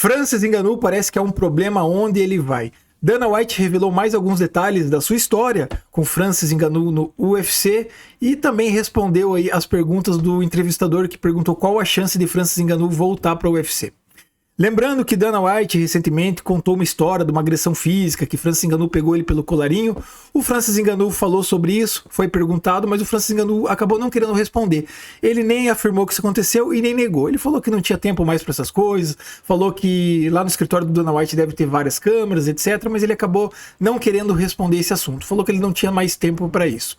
Francis Ngannou parece que é um problema onde ele vai. Dana White revelou mais alguns detalhes da sua história com Francis Ngannou no UFC e também respondeu aí as perguntas do entrevistador que perguntou qual a chance de Francis Ngannou voltar para o UFC. Lembrando que Dana White recentemente contou uma história de uma agressão física, que Francis Ngannou pegou ele pelo colarinho. O Francis Ngannou falou sobre isso, foi perguntado, mas o Francis Ngannou acabou não querendo responder. Ele nem afirmou que isso aconteceu e nem negou. Ele falou que não tinha tempo mais para essas coisas, falou que lá no escritório do Dana White deve ter várias câmeras, etc. Mas ele acabou não querendo responder esse assunto. Falou que ele não tinha mais tempo para isso.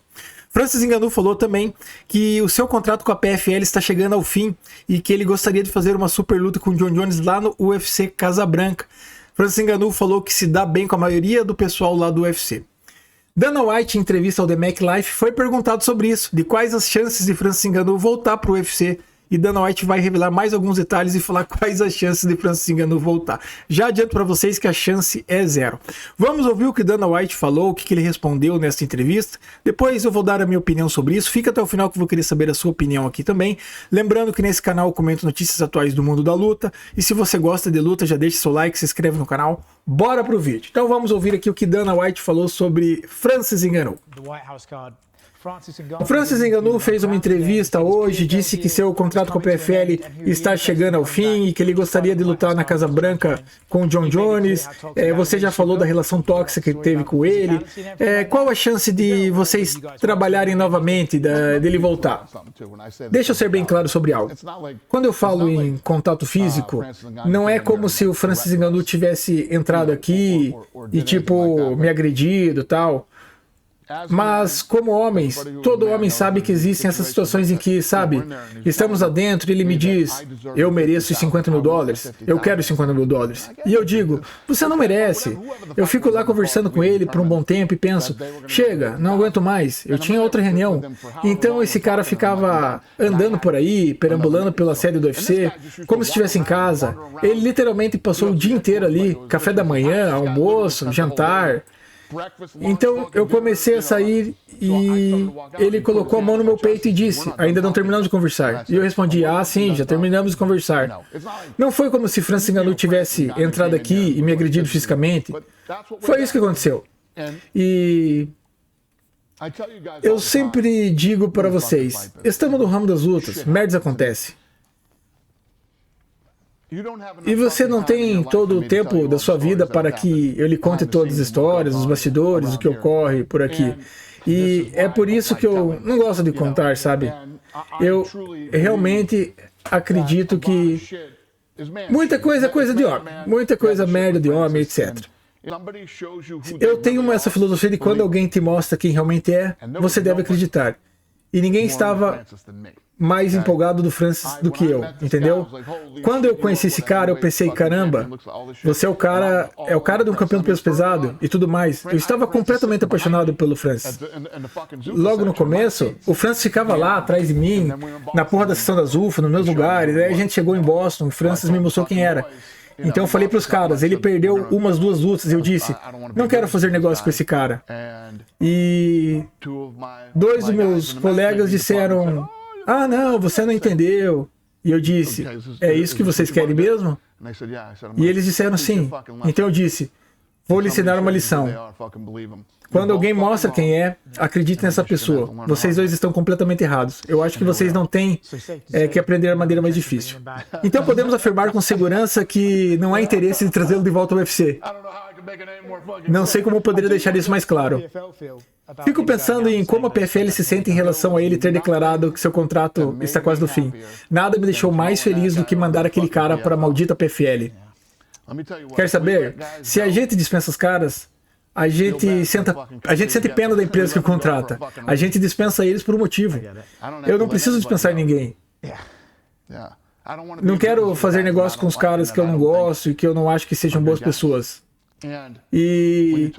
Francis Ngannou falou também que o seu contrato com a PFL está chegando ao fim e que ele gostaria de fazer uma super luta com o Jon Jones lá no UFC Casabranca. Francis Ngannou falou que se dá bem com a maioria do pessoal lá do UFC. Dana White, em entrevista ao The Mac Life, foi perguntado sobre isso, de quais as chances de Francis Ngannou voltar para o UFC. E Dana White vai revelar mais alguns detalhes e falar quais as chances de Francis Ngannou voltar. Já adianto para vocês que a chance é 0. Vamos ouvir o que Dana White falou, o que ele respondeu nessa entrevista. Depois eu vou dar a minha opinião sobre isso. Fica até o final que eu vou querer saber a sua opinião aqui também. Lembrando que nesse canal eu comento notícias atuais do mundo da luta. E se você gosta de luta, já deixa seu like, se inscreve no canal. Bora pro vídeo. Então vamos ouvir aqui o que Dana White falou sobre Francis Ngannou. O Francis Ngannou fez uma entrevista hoje, disse que seu contrato com a PFL está chegando ao fim e que ele gostaria de lutar na Casa Branca com o Jon Jones. Você já falou da relação tóxica que teve com ele. Qual a chance de vocês trabalharem novamente, dele voltar? Deixa eu ser bem claro sobre algo. Quando eu falo em contato físico, não é como se o Francis Ngannou tivesse entrado aqui e tipo me agredido e tal. Mas, como homens, todo homem sabe que existem essas situações em que, sabe, estamos lá dentro e ele me diz, eu mereço os 50 mil dólares, eu quero os 50 mil dólares. E eu digo, você não merece. Eu fico lá conversando com ele por um bom tempo e penso, chega, não aguento mais, eu tinha outra reunião. Então esse cara ficava andando por aí, perambulando pela sede do UFC, como se estivesse em casa. Ele literalmente passou o dia inteiro ali, café da manhã, almoço, jantar. Então eu comecei a sair e ele colocou a mão no meu peito e disse, ainda não terminamos de conversar. E eu respondi, ah sim, já terminamos de conversar. Não foi como se Francis Ngannou tivesse entrado aqui e me agredido fisicamente. Foi isso que aconteceu. E eu sempre digo para vocês, estamos no ramo das lutas, merdas acontecem. E você não tem todo o tempo da sua vida para que eu lhe conte todas as histórias, os bastidores, o que ocorre por aqui. E é por isso que eu não gosto de contar, sabe? Eu realmente acredito que muita coisa é coisa de homem, muita coisa é merda de homem, etc. Eu tenho essa filosofia de quando alguém te mostra quem realmente é, você deve acreditar. E ninguém estava mais empolgado do Francis do que eu, entendeu? Quando eu conheci esse cara, eu pensei, caramba, você é o cara de um campeão de peso pesado e tudo mais. Eu estava completamente apaixonado pelo Francis. Logo no começo, o Francis ficava lá atrás de mim, na porra da sessão da Zufa, nos meus lugares. Aí a gente chegou em Boston, o Francis me mostrou quem era. Então eu falei para os caras, ele perdeu umas 2 lutas, e eu disse, não quero fazer negócio com esse cara. E 2 dos meus colegas disseram, ah não, você não entendeu. E eu disse, é isso que vocês querem mesmo? E eles disseram sim. Então eu disse, vou lhe ensinar uma lição. Quando alguém mostra quem é, acredite nessa pessoa. Vocês dois estão completamente errados. Eu acho que vocês não têm que aprender a maneira mais difícil. Então podemos afirmar com segurança que não há interesse de trazê-lo de volta ao UFC. Não sei como eu poderia deixar isso mais claro. Fico pensando em como a PFL se sente em relação a ele ter declarado que seu contrato está quase no fim. Nada me deixou mais feliz do que mandar aquele cara para a maldita PFL. Quer saber? Se a gente dispensa os caras, a gente sente pena da empresa que o contrata. A gente dispensa eles por um motivo. Eu não preciso dispensar ninguém. Não quero fazer negócio com os caras que eu não gosto e que eu não acho que sejam boas pessoas. E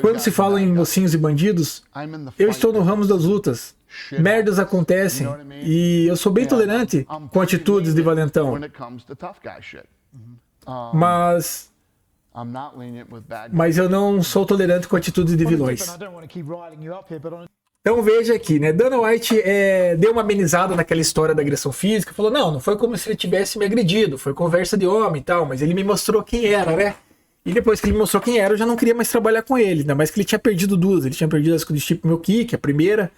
quando se fala em mocinhos e bandidos, eu estou no ramo das lutas. Merdas acontecem e eu sou bem tolerante com atitudes de valentão. Mas eu não sou tolerante com atitudes de vilões. Então veja aqui, né? Dana White deu uma amenizada naquela história da agressão física, falou, não foi como se ele tivesse me agredido, foi conversa de homem e tal, mas ele me mostrou quem era, né? E depois que ele me mostrou quem era, eu já não queria mais trabalhar com ele, ainda mais que ele tinha perdido duas, ele tinha perdido as do Steve Milkick, a primeira,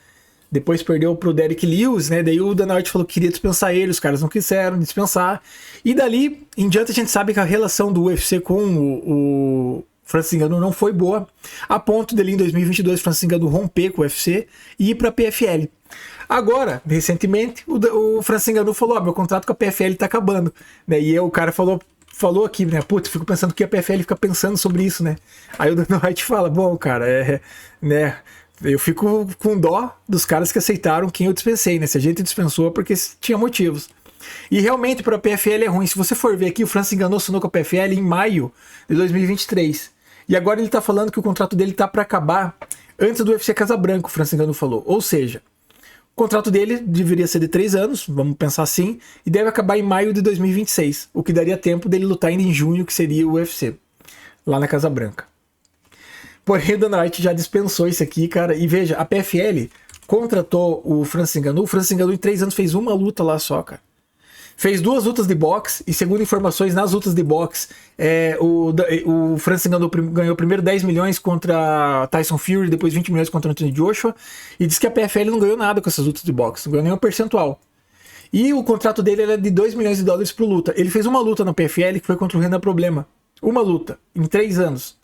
depois perdeu pro Derek Lewis, né? Daí o Dana White falou que queria dispensar ele, os caras não quiseram dispensar, e dali em diante a gente sabe que a relação do UFC com o Francis Ngannou não foi boa, a ponto dele em 2022 Francis Ngannou romper com o UFC e ir para a PFL. Agora, recentemente, o Francis Ngannou falou, meu contrato com a PFL tá acabando, né? E aí o cara falou aqui, né? Putz, fico pensando que a PFL fica pensando sobre isso, né? Aí o Dana White fala, bom, cara, né? Eu fico com dó dos caras que aceitaram quem eu dispensei, né? Se a gente dispensou é porque tinha motivos. E realmente para a PFL é ruim. Se você for ver aqui, o Francis Ngannou assinou com a PFL em maio de 2023. E agora ele tá falando que o contrato dele tá para acabar antes do UFC Casabranca, o Francis Ngannou falou. Ou seja, o contrato dele deveria ser de 3 anos, vamos pensar assim, e deve acabar em maio de 2026, o que daria tempo dele lutar ainda em junho, que seria o UFC, lá na Casabranca. Porém, o Dana White já dispensou isso aqui, cara, e veja, a PFL contratou o Francis Ngannou em 3 anos fez uma luta lá só, cara. Fez 2 lutas de boxe, e segundo informações, nas lutas de boxe, o Francis Ngannou ganhou primeiro 10 milhões contra Tyson Fury, depois 20 milhões contra Anthony Joshua, e diz que a PFL não ganhou nada com essas lutas de boxe, não ganhou nenhum percentual. E o contrato dele era de 2 milhões de dólares por luta. Ele fez uma luta na PFL que foi contra o Renan Problema. Uma luta, em 3 anos.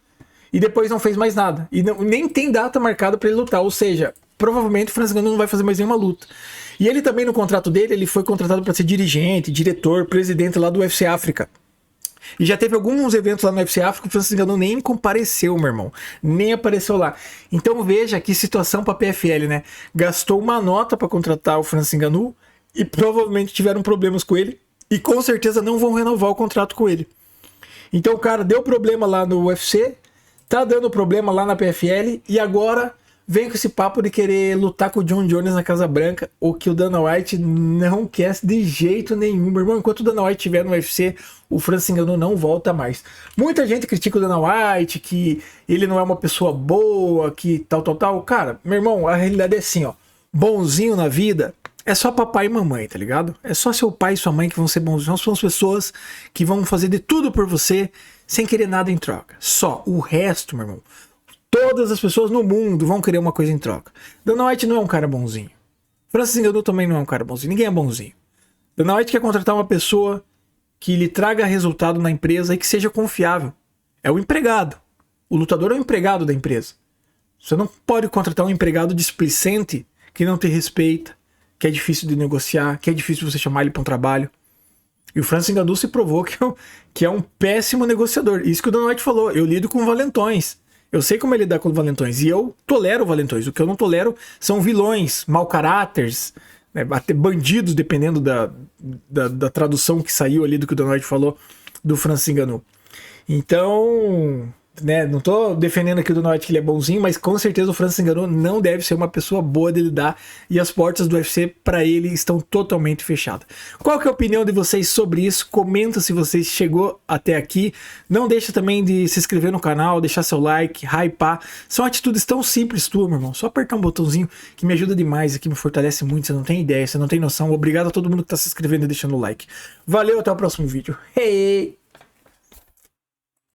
E depois não fez mais nada. E nem tem data marcada para ele lutar, ou seja, provavelmente o Francis Ngannou não vai fazer mais nenhuma luta. E ele também, no contrato dele, ele foi contratado para ser dirigente, diretor, presidente lá do UFC África. E já teve alguns eventos lá no UFC África, o Francis Ngannou nem compareceu, meu irmão. Nem apareceu lá. Então veja que situação para a PFL, né? Gastou uma nota para contratar o Francis Ngannou e provavelmente tiveram problemas com ele. E com certeza não vão renovar o contrato com ele. Então o cara deu problema lá no UFC, tá dando problema lá na PFL e agora vem com esse papo de querer lutar com o John Jones na Casa Branca, o que o Dana White não quer de jeito nenhum. Meu irmão, enquanto o Dana White estiver no UFC, o Francis Ngannou não volta mais. Muita gente critica o Dana White, que ele não é uma pessoa boa, que tal. Cara, meu irmão, a realidade é assim, ó. Bonzinho na vida é só papai e mamãe, tá ligado? É só seu pai e sua mãe que vão ser bonzinhos. São as pessoas que vão fazer de tudo por você sem querer nada em troca. Só. O resto, meu irmão, todas as pessoas no mundo vão querer uma coisa em troca. Dana White não é um cara bonzinho. Francis Ngannou também não é um cara bonzinho. Ninguém é bonzinho. Dana White quer contratar uma pessoa que lhe traga resultado na empresa e que seja confiável. É o empregado. O lutador é o empregado da empresa. Você não pode contratar um empregado displicente que não te respeita, que é difícil de negociar, que é difícil você chamar ele para um trabalho. E o Francis Ngannou se provou que é um péssimo negociador. Isso que o Dana White falou. Eu lido com valentões. Eu sei como ele lidar com valentões. E eu tolero valentões. O que eu não tolero são vilões, mau caráteres, né, até bandidos, dependendo da tradução que saiu ali do que o Dana White falou do Francis Ngannou. Então, né, não tô defendendo aqui o Dana White que ele é bonzinho, mas com certeza o Francis Ngannou não deve ser uma pessoa boa de lidar e as portas do UFC para ele estão totalmente fechadas. Qual que é a opinião de vocês sobre isso? Comenta se você chegou até aqui. Não deixa também de se inscrever no canal, deixar seu like, hypar. São atitudes tão simples tua, meu irmão. Só apertar um botãozinho que me ajuda demais aqui, me fortalece muito, você não tem ideia, você não tem noção. Obrigado a todo mundo que tá se inscrevendo e deixando o like. Valeu, até o próximo vídeo. Hey!